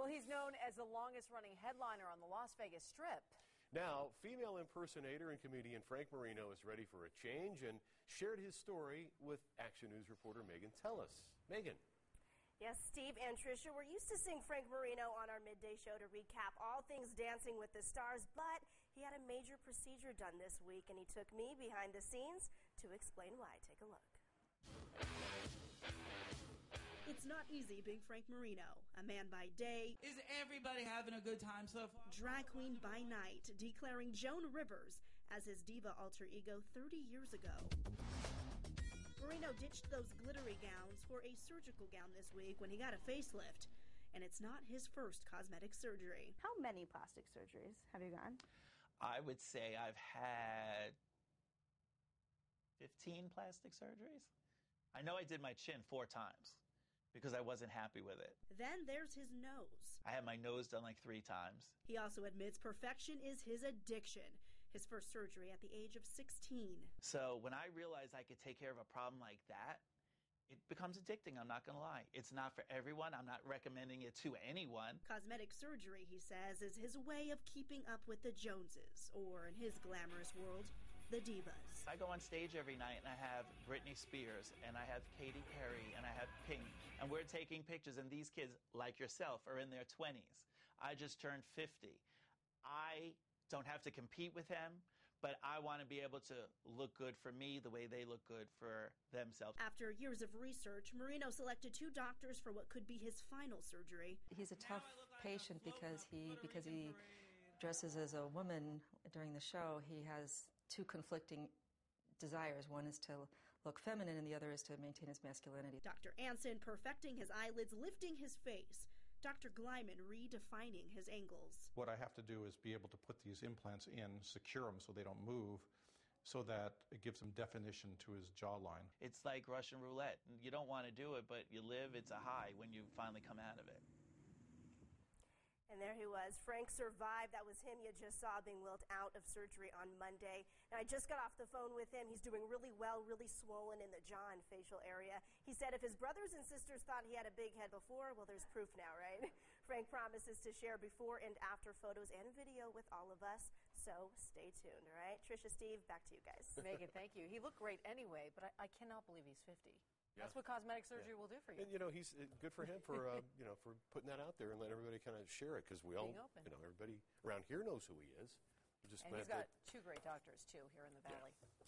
Well, he's known as the longest-running headliner on the Las Vegas Strip. Now, female impersonator and comedian Frank Marino is ready for a change and shared his story with Action News reporter Megan Tellis. Megan. Yes, Steve and Tricia, we're used to seeing Frank Marino on our midday show to recap all things Dancing with the Stars, but he had a major procedure done this week, and he took me behind the scenes to explain why. Take a look. It's not easy being Frank Marino, a man by day. Is everybody having a good time so far? Drag queen by night, declaring Joan Rivers as his diva alter ego 30 years ago. Marino ditched those glittery gowns for a surgical gown this week when he got a facelift. And it's not his first cosmetic surgery. How many plastic surgeries have you gotten? I would say I've had 15 plastic surgeries. I know I did my chin 4 times because I wasn't happy with it. Then there's his nose. I had my nose done like 3 times. He also admits perfection is his addiction. His first surgery at the age of 16. So when I realized I could take care of a problem like that, it becomes addicting, I'm not going to lie. It's not for everyone. I'm not recommending it to anyone. Cosmetic surgery, he says, is his way of keeping up with the Joneses, or in his glamorous world, the divas. I go on stage every night and I have Britney Spears and I have Katy Perry and I have Pink, and we're taking pictures, and these kids, like yourself, are in their 20s. I just turned 50. I don't have to compete with them, but I want to be able to look good for me the way they look good for themselves. After years of research, Marino selected 2 doctors for what could be his final surgery. He's a tough patient because he dresses as a woman during the show. He has 2 conflicting desires. One is to look feminine and the other is to maintain his masculinity. Dr. Anson perfecting his eyelids, lifting his face. Dr. Glyman redefining his angles. What I have to do is be able to put these implants in, secure them so they don't move, so that it gives him definition to his jawline. It's like Russian roulette. You don't want to do it, but you live, it's a high when you finally come out of it. And there he was. Frank survived. That was him you just saw being wheeled out of surgery on Monday. And I just got off the phone with him. He's doing really well, really swollen in the jaw and facial area. He said if his brothers and sisters thought he had a big head before, well, there's proof now, right? Frank promises to share before and after photos and video with all of us. So stay tuned, all right? Tricia, Steve, back to you guys. Megan, thank you. He looked great anyway, but I cannot believe he's 50. That's what cosmetic surgery will do for you. And, he's good for him for, for putting that out there and let everybody kind of share it, because we all, everybody around here knows who he is. And he's got 2 great doctors, too, here in the Valley. Yeah.